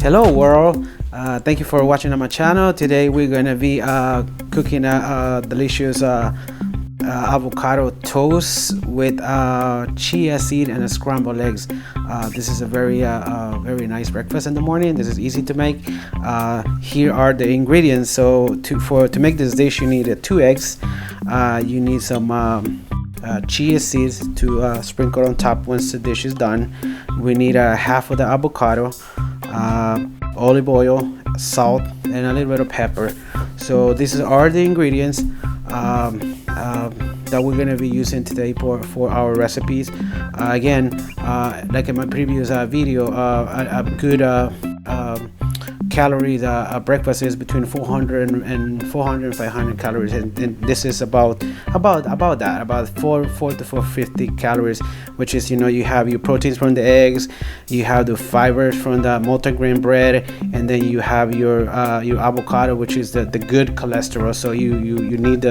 Hello world, thank you for watching on my channel. Today we're going to be cooking a delicious avocado toast with chia seed and scrambled eggs. This is a very nice breakfast in the morning. This is easy to make. Here are the ingredients. So to make this dish you need 2 eggs. You need some chia seeds to sprinkle on top once the dish is done. We need half of the avocado, olive oil, salt, and a little bit of pepper. So these are the ingredients that we're going to be using today for our recipes. Again, like in my previous video, a good calories breakfast is between 400 and 500 calories, and this is about that, about 4 to 450 calories, which is, you have your proteins from the eggs, you have the fibers from the multigrain bread, and then you have your avocado, which is the good cholesterol. So you need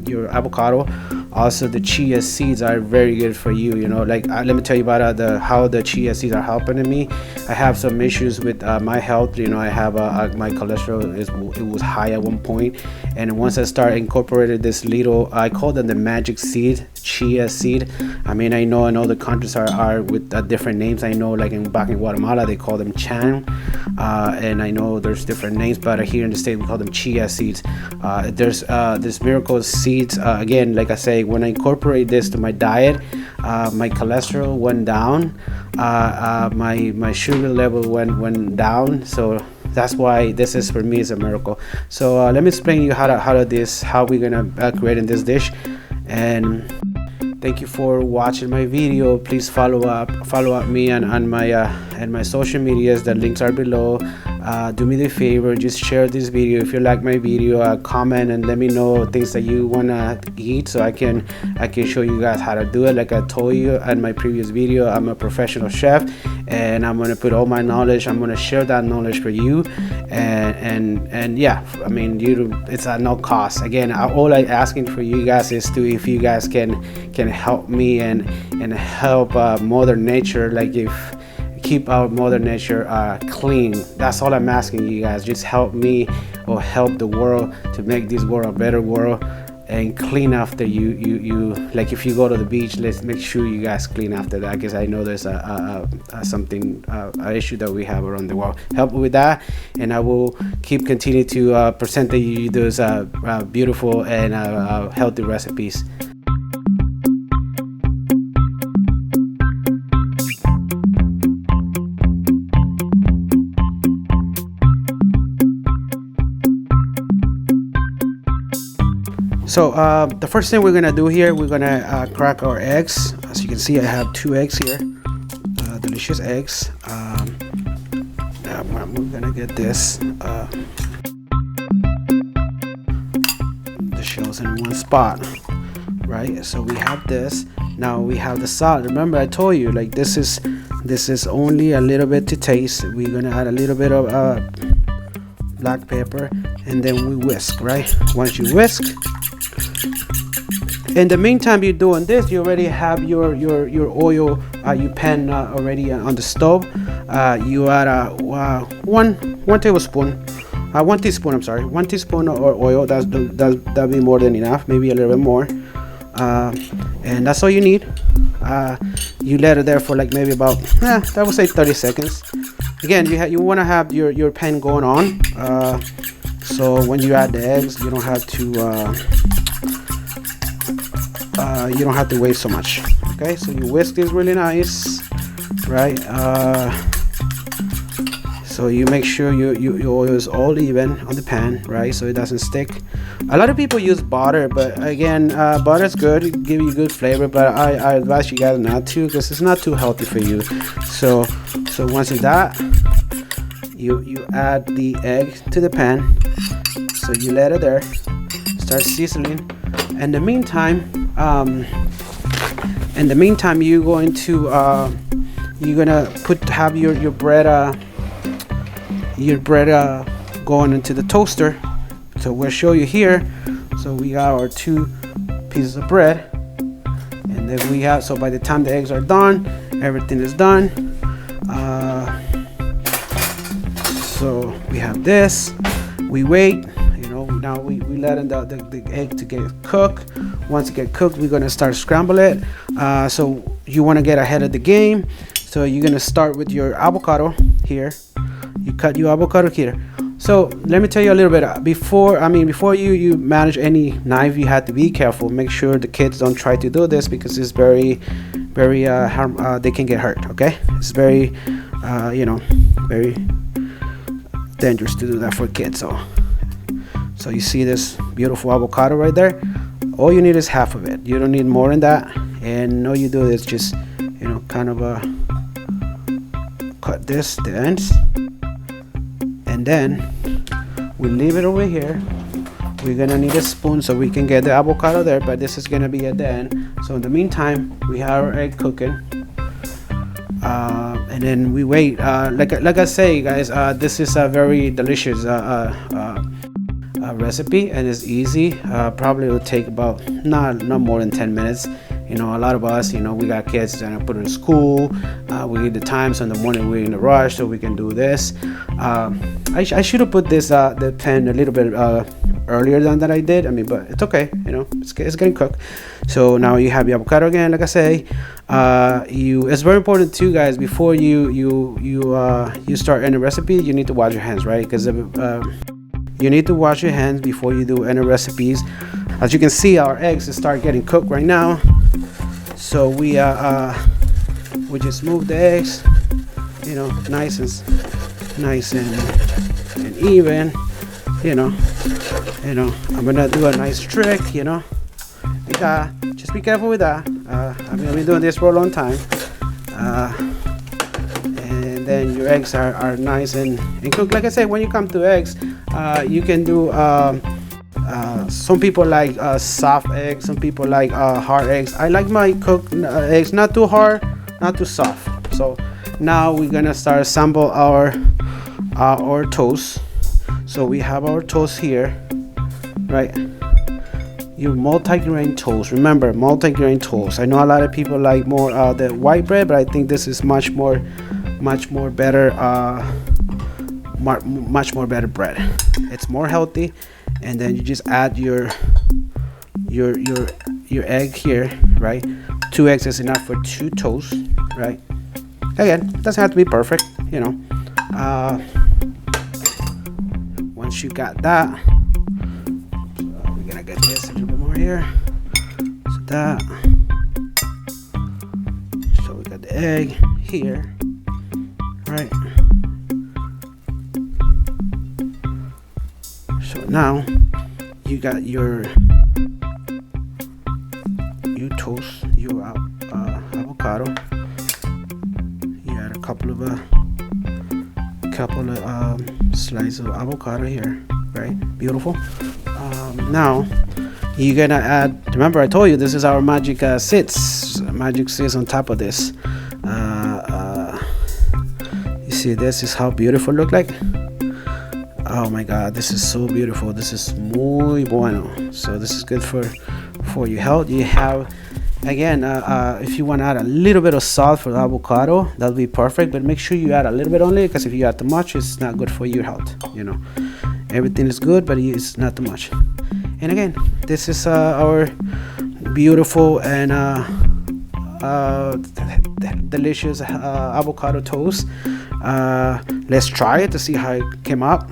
your avocado. Also, the chia seeds are very good for you. Like let me tell you about how the chia seeds are helping me. I have some issues with my health. I have my cholesterol it was high at one point, and once I start incorporated this little, I call them the magic seed, chia seed. I mean, I know in other countries are with different names. I know like back in Guatemala they call them chan, and I know there's different names, but here in the state we call them chia seeds. There's this miracle seeds. Again, like I say, when I incorporate this to my diet, my cholesterol went down, my sugar level went down. So that's why this is, for me, is a miracle. So let me explain you how we're gonna create this dish. And thank you for watching my video. Please follow up me on my social medias. The links are below. Do me the favor, just share this video if you like my video. Comment and let me know things that you wanna eat, so I can show you guys how to do it. Like I told you in my previous video, I'm a professional chef, and I'm gonna put all my knowledge. I'm gonna share that knowledge for you, and yeah, I mean, it's at no cost. Again, all I asking for you guys is if you guys can help me and help Mother Nature, like keep our Mother Nature clean. That's all I'm asking you guys. Just help me or help the world to make this world a better world and clean after you. Like if you go to the beach, let's make sure you guys clean after that, because I know there's something issue that we have around the world. Help me with that, and I will continue to present to you those beautiful and healthy recipes. So the first thing we're gonna do here, we're gonna crack our eggs. As you can see, I have 2 eggs here, delicious eggs. We're gonna get this the shells in one spot, right? So we have this. Now we have the salt. Remember, I told you, like this is only a little bit to taste. We're gonna add a little bit of black pepper, and then we whisk, right? Once you whisk, in the meantime you're doing this, you already have your oil, your pan already on the stove. You add one teaspoon of oil. That'll be more than enough, maybe a little bit more, and that's all you need. You let it there for like maybe about I would say 30 seconds. Again, you want to have your pan going on, so when you add the eggs, you don't have to wait so much. Okay, so you whisk this really nice, right? So you make sure your oil is all even on the pan, right, so it doesn't stick. A lot of people use butter, but again, butter is good, it give you good flavor, but I advise you guys not to, because it's not too healthy for you. So once it's that, you add the egg to the pan. So you let it there, start sizzling. In the meantime, you're gonna have your bread going into the toaster. So we'll show you here. So we got our 2 pieces of bread, and then so by the time the eggs are done, everything is done. So we have this, we wait, you know, now we let in the egg to get cooked. Once it get cooked, we're gonna start scramble it. So you want to get ahead of the game, so you're gonna start with your avocado here. You cut your avocado here. So let me tell you a little bit before you manage any knife, you have to be careful. Make sure the kids don't try to do this because it's very they can get hurt. Okay, it's very very dangerous to do that for kids. So you see this beautiful avocado right there. All you need is half of it. You don't need more than that. And all you do is just kind of cut the ends, and then we leave it over here. We're gonna need a spoon so we can get the avocado there, but this is gonna be at the end. So in the meantime, we have our egg cooking, and then we wait. Like I say, guys, this is a very delicious recipe, and it's easy. Probably will take about not more than 10 minutes. A lot of us, we got kids that I put in school. We need the time, so in the morning we're in a rush, so we can do this. I should have put this the pan a little bit earlier than that I did. But it's okay. It's getting cooked. So now you have your avocado again. Like I say, it's very important too, guys. Before you start any recipe, you need to wash your hands, right? Because you need to wash your hands before you do any recipes. As you can see, our eggs start getting cooked right now. So we just move the eggs, nice and even. I'm gonna do a nice trick. Just be careful with that. I've been doing this for a long time. And then your eggs are nice and cooked. Like I said, when you come to eggs, you can do. Some people like soft eggs, some people like hard eggs. I like my cooked eggs not too hard, not too soft. So now we're gonna start assemble our toast. So we have our toast here, right? Your multi-grain toast. Remember, multi-grain toast. I know a lot of people like more the white bread, but I think this is much more better. Much more better bread. It's more healthy. And then you just add your egg here, right? 2 eggs is enough for 2 toasts, right? Again, it doesn't have to be perfect, Once you got that, we're gonna get this a little bit more here. So that. So we got the egg here, right? So now you got your toast, your avocado. You add a couple of slices of avocado here, right? Beautiful. Now you're gonna add. Remember, I told you this is our magic sits on top of this. You see, this is how beautiful it look like. Oh my God, this is so beautiful. This is muy bueno. So this is good for your health. You have, again, if you want to add a little bit of salt for the avocado, that'll be perfect. But make sure you add a little bit only, because if you add too much, it's not good for your health. Everything is good, but it's not too much. And again, this is our beautiful and delicious avocado toast. Let's try it to see how it came out.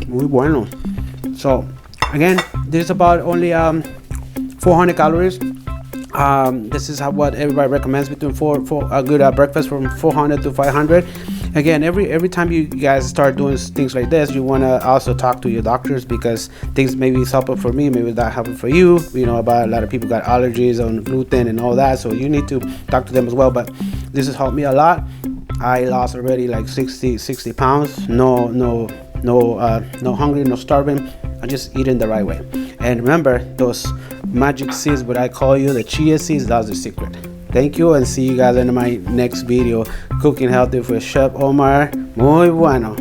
Muy bueno. So again, this is about only 400 calories. This is what everybody recommends, between a good breakfast from 400 to 500. Again, every time you guys start doing things like this, you want to also talk to your doctors, because things maybe is helpful for me, maybe not helpful for you. About a lot of people got allergies on gluten and all that, so you need to talk to them as well. But this has helped me a lot. I lost already like 60 pounds. No hungry, no starving. I'm just eating the right way. And remember, those magic seeds, what I call you, the chia seeds, that's the secret. Thank you, and see you guys in my next video. Cooking healthy with Chef Omar. Muy bueno.